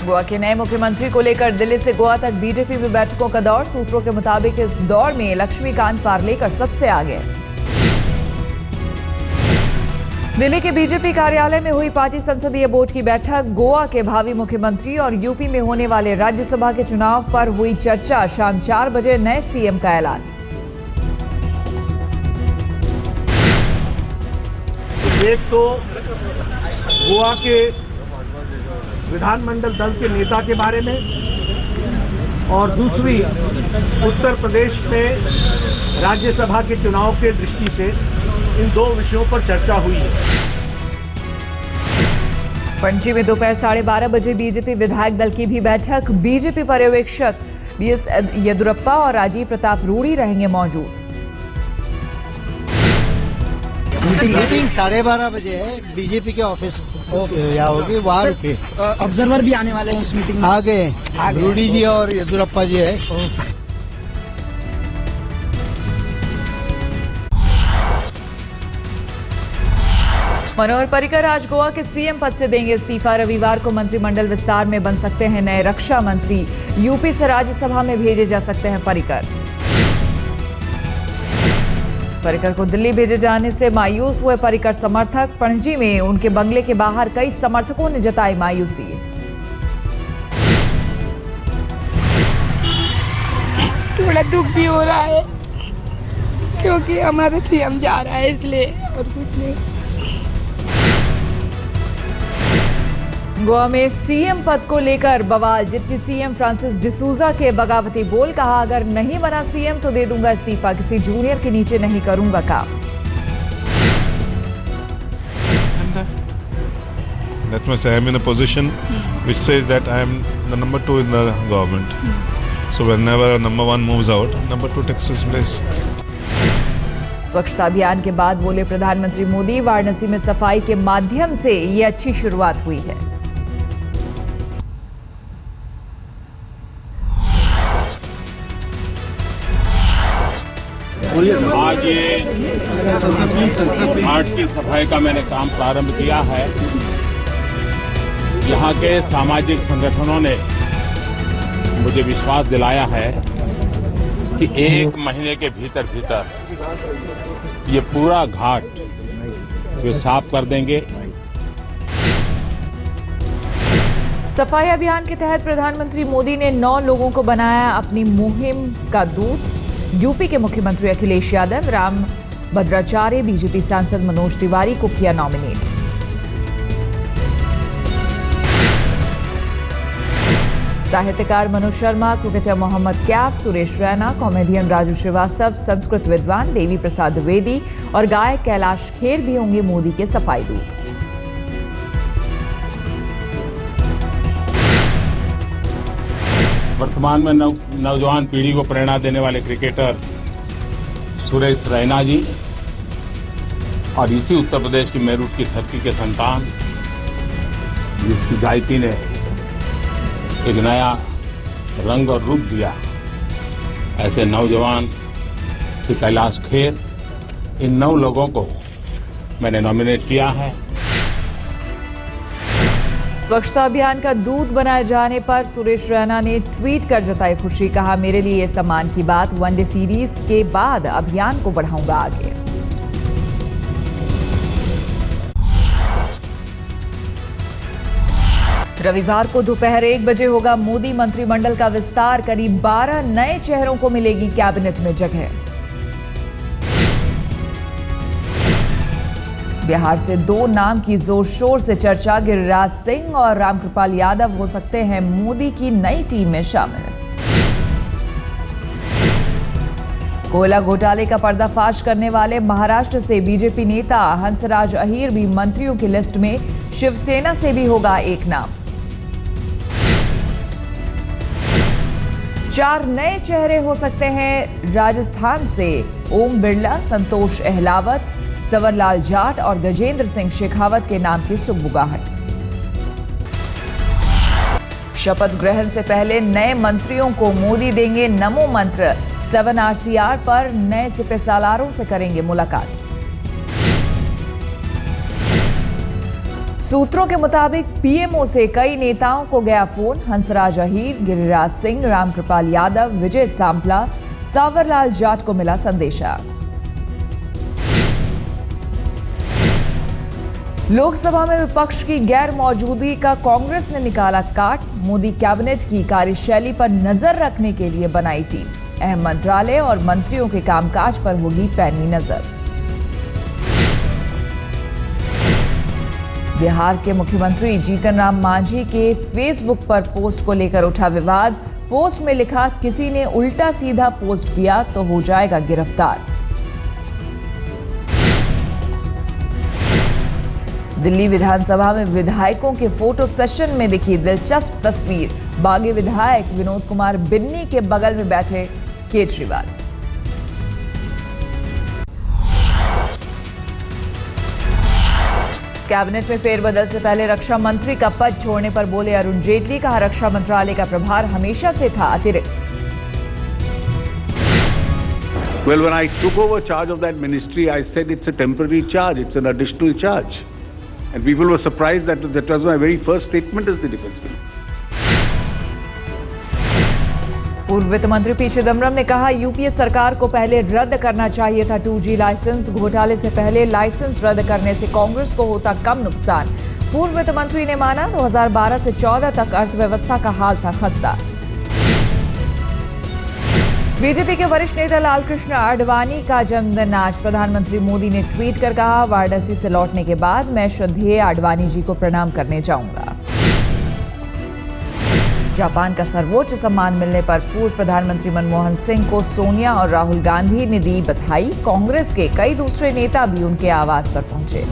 गोवा के नए मुख्यमंत्री को लेकर दिल्ली से गोवा तक बीजेपी में बैठकों का दौर। सूत्रों के मुताबिक इस दौर में लक्ष्मीकांत पार्लेकर सबसे आगे। दिल्ली के बीजेपी कार्यालय में हुई पार्टी संसदीय बोर्ड की बैठक। गोवा के भावी मुख्यमंत्री और यूपी में होने वाले राज्यसभा के चुनाव पर हुई चर्चा। शाम 4 बजे नए सीएम का ऐलान। एक तो गोवा के विधानमंडल दल के नेता के बारे में और दूसरी उत्तर प्रदेश में राज्यसभा के चुनाव के दृष्टि से इन दो विषयों पर चर्चा हुई है। पणजी में दोपहर 12:30 बजे बीजेपी विधायक दल की भी बैठक। बीजेपी पर्यवेक्षक बीएस येदुरप्पा और राजीव प्रताप रूडी रहेंगे मौजूद। मीटिंग 12:30 बजे है बीजेपी के ऑफिस या होगी वहाँ रुके। ऑब्जर्वर भी आने वाले हैं उस मीटिंग में। आगे रूडी जी और येदुरप्पा जी है। मनोहर पर्रिकर आज गोवा के सीएम पद से देंगे इस्तीफा। रविवार को मंत्रिमंडल विस्तार में बन सकते हैं नए रक्षा मंत्री। यूपी से राज्यसभा में भेजे जा सकते हैं पर्रिकर। पर्रिकर को दिल्ली भेजे जाने से मायूस हुए पर्रिकर समर्थक। पणजी में उनके बंगले के बाहर कई समर्थकों ने जताई मायूसी। थोड़ा दुख भी हो रहा है क्योंकि हमारा सीएम जा रहा है, इसलिए और कुछ नहीं। गोवा में सीएम पद को लेकर बवाल। डिप्टी सीएम फ्रांसिस डिसूजा के बगावती बोल। कहा, अगर नहीं बना सीएम तो दे दूंगा इस्तीफा, किसी जूनियर के नीचे नहीं करूंगा काम। That means I am in a position which says that I am the number 2 in the government. So whenever number 1 moves out, number 2 takes his place. स्वच्छता अभियान के बाद बोले प्रधानमंत्री मोदी, वाराणसी में सफाई के माध्यम से ये अच्छी शुरुआत हुई है। आज ये घाट की सफाई का मैंने काम प्रारंभ किया है। यहाँ के सामाजिक संगठनों ने मुझे विश्वास दिलाया है कि 1 महीने के भीतर ये पूरा घाट वे साफ कर देंगे। सफाई अभियान के तहत प्रधानमंत्री मोदी ने 9 लोगों को बनाया अपनी मुहिम का दूत। यूपी के मुख्यमंत्री अखिलेश यादव, राम भद्राचार्य, बीजेपी सांसद मनोज तिवारी को किया नॉमिनेट। साहित्यकार मनोज शर्मा, क्रिकेटर मोहम्मद कैफ, सुरेश रैना, कॉमेडियन राजू श्रीवास्तव, संस्कृत विद्वान देवी प्रसाद द्विवेदी और गायक कैलाश खेर भी होंगे मोदी के सफाई दूत। वर्तमान में नौजवान पीढ़ी को प्रेरणा देने वाले क्रिकेटर सुरेश रैना जी और इसी उत्तर प्रदेश की मेरठ की धरती के संतान, जिसकी गायकी ने एक नया रंग और रूप दिया, ऐसे नौजवान श्री कैलाश खेर, इन 9 लोगों को मैंने नॉमिनेट किया है। स्वच्छता अभियान का दूत बनाए जाने पर सुरेश रैना ने ट्वीट कर जताई खुशी। कहा, मेरे लिए ये सम्मान की बात। वनडे सीरीज के बाद अभियान को बढ़ाऊंगा आगे। रविवार को दोपहर 1 बजे होगा मोदी मंत्रिमंडल का विस्तार। करीब 12 नए चेहरों को मिलेगी कैबिनेट में जगह। बिहार से 2 नाम की जोर शोर से चर्चा। गिरिराज सिंह और रामकृपाल यादव हो सकते हैं मोदी की नई टीम में शामिल। कोयला घोटाले का पर्दाफाश करने वाले महाराष्ट्र से बीजेपी नेता हंसराज अहीर भी मंत्रियों की लिस्ट में। शिवसेना से भी होगा एक नाम। 4 नए चेहरे हो सकते हैं राजस्थान से। ओम बिरला, संतोष अहलावत, सवरलाल जाट और गजेंद्र सिंह शेखावत के नाम की सुगबुगाहट। शपथ ग्रहण से पहले नए मंत्रियों को मोदी देंगे नमो मंत्र। 7 RCR पर नए सिपहसालारों से करेंगे मुलाकात। सूत्रों के मुताबिक पीएमओ से कई नेताओं को गया फोन। हंसराज अहीर, गिरिराज सिंह, रामकृपाल यादव, विजय सांपला, सावरलाल जाट को मिला संदेशा। लोकसभा में विपक्ष की गैर मौजूदगी का कांग्रेस ने निकाला काट। मोदी कैबिनेट की कार्यशैली पर नजर रखने के लिए बनाई टीम। अहम मंत्रालय और मंत्रियों के कामकाज पर होगी पैनी नजर। बिहार के मुख्यमंत्री जीतन राम मांझी के फेसबुक पर पोस्ट को लेकर उठा विवाद। पोस्ट में लिखा, किसी ने उल्टा सीधा पोस्ट किया तो हो जाएगा गिरफ्तार। दिल्ली विधानसभा में विधायकों के फोटो सेशन में दिखी दिलचस्प तस्वीर। बागी विधायक विनोद कुमार बिन्नी के बगल में बैठे केजरीवाल। कैबिनेट में फेरबदल से पहले रक्षा मंत्री का पद छोड़ने पर बोले अरुण जेटली। कहा, रक्षा मंत्रालय का प्रभार हमेशा से था अतिरिक्त। Well, when I took over charge of that ministry, I said it's a temporary charge, it's an additional charge. And people were surprised that was my very first statement as the defense minister. पूर्व वित्त मंत्री P Chidambaram ने कहा, UPA सरकार को पहले रद्द करना चाहिए था 2G लाइसेंस। घोटाले से पहले लाइसेंस रद्द करने से कांग्रेस को होता कम नुकसान। पूर्व वित्त मंत्री ने माना, 2012 से 14 तक अर्थव्यवस्था का हाल था खस्ता। बीजेपी के वरिष्ठ नेता लालकृष्ण आडवाणी का जन्मदिन आज। प्रधानमंत्री मोदी ने ट्वीट कर कहा, वाराणसी से लौटने के बाद मैं श्रद्धेय आडवाणी जी को प्रणाम करने जाऊंगा। जापान का सर्वोच्च सम्मान मिलने पर पूर्व प्रधानमंत्री मनमोहन सिंह को सोनिया और राहुल गांधी ने दी बधाई। कांग्रेस के कई दूसरे नेता भी उनके आवास पर पहुंचे।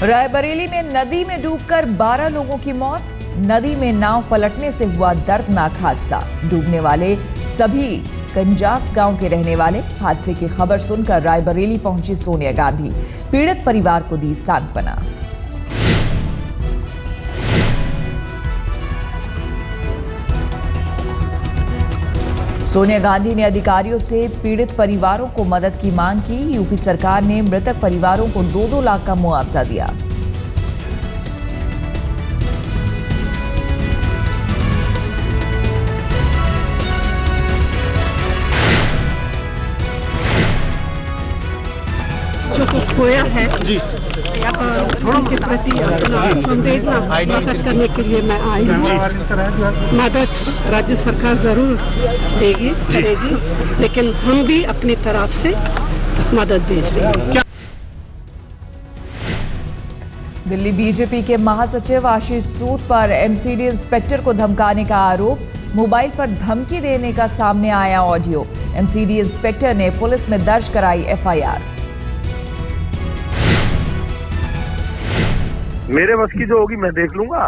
रायबरेली में नदी में डूबकर 12 लोगों की मौत। नदी में नाव पलटने से हुआ दर्दनाक हादसा। डूबने वाले सभी कंजास गांव के रहने वाले। हादसे की खबर सुनकर रायबरेली पहुंची सोनिया गांधी। पीड़ित परिवार को दी सांत्वना। सोनिया गांधी ने अधिकारियों से पीड़ित परिवारों को मदद की मांग की। यूपी सरकार ने मृतक परिवारों को 2-2 लाख का मुआवजा दिया। जो को खोया है जी, उनके प्रति अपना संवेदना प्रकट करने के लिए मैं आई हूँ। मदद राज्य सरकार जरूर देगी, करेगी, लेकिन हम भी अपनी तरफ से मदद भेज देंगे। दिल्ली बीजेपी के महासचिव आशीष सूद पर एमसीडी इंस्पेक्टर को धमकाने का आरोप। मोबाइल पर धमकी देने का सामने आया ऑडियो। एमसीडी इंस्पेक्टर ने पुलिस में दर्ज कराई एफआईआर। मेरे बस की जो होगी मैं देख लूंगा।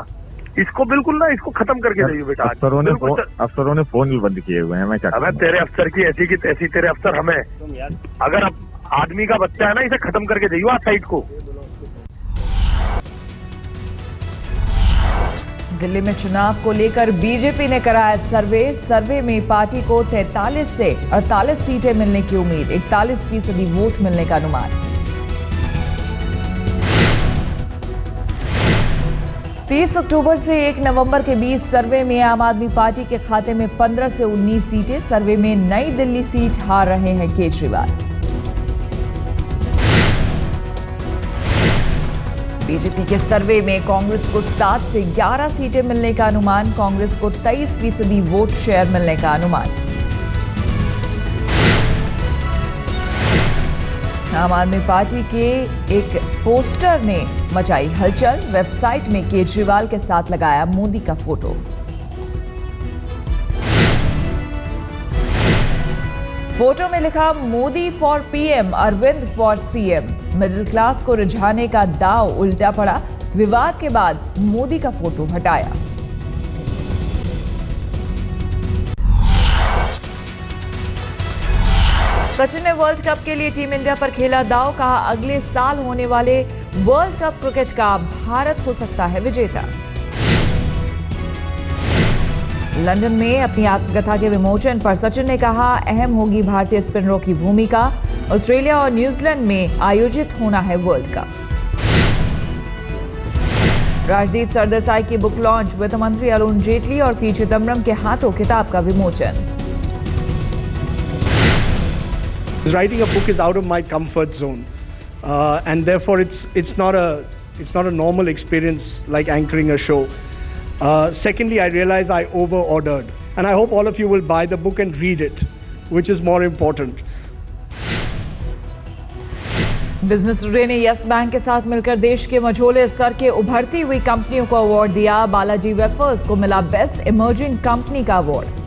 इसको बिल्कुल ना, इसको खत्म करके जाइए बेटा। अफसरों ने फोन भी बंद किए हुए हैं। मैं क्या हमें तेरे अफसर की ऐसी की तैसी, तेरे अफसर हमें। अगर आदमी का बच्चा है ना, इसे खत्म करके जाइए साइड को। दिल्ली में चुनाव को लेकर बीजेपी ने कराया सर्वे में पार्टी को 43 से 48 सीटें मिलने की उम्मीद। 41% वोट मिलने का अनुमान। 30 अक्टूबर से 1 नवंबर के बीच सर्वे में आम आदमी पार्टी के खाते में 15 से 19 सीटें। सर्वे में नई दिल्ली सीट हार रहे हैं केजरीवाल। बीजेपी के सर्वे में कांग्रेस को 7 से 11 सीटें मिलने का अनुमान। कांग्रेस को 23% वोट शेयर मिलने का अनुमान। आम आदमी पार्टी के एक पोस्टर ने मचाई हलचल। वेबसाइट में केजरीवाल के साथ लगाया मोदी का फोटो। फोटो में लिखा, Modi for PM, Arvind for CM. Middle class को रिझाने का दांव उल्टा पड़ा। विवाद के बाद मोदी का फोटो हटाया। सचिन ने वर्ल्ड कप के लिए टीम इंडिया पर खेला दांव। कहा, अगले साल होने वाले वर्ल्ड कप क्रिकेट का भारत हो सकता है विजेता। लंदन में अपनी आत्मकथा के विमोचन पर सचिन ने कहा, अहम होगी भारतीय स्पिनरों की भूमिका। ऑस्ट्रेलिया और न्यूजीलैंड में आयोजित होना है वर्ल्ड कप। राजदीप सरदेसाई की बुक लॉन्च, वित्त मंत्री अरुण जेटली और पी चिदम्बरम के हाथों किताब का विमोचन। Writing a book is out of my comfort zone, and therefore it's not a normal experience like anchoring a show. Secondly, I realize I over-ordered, and I hope all of you will buy the book and read it, which is more important. Business today ने yes bank के साथ मिलकर देश के मझोले स्तर के उभरती हुई कंपनियों को अवार्ड दिया। बालाजी वेफर्स को मिला बेस्ट इमर्जिंग कंपनी का अवार्ड।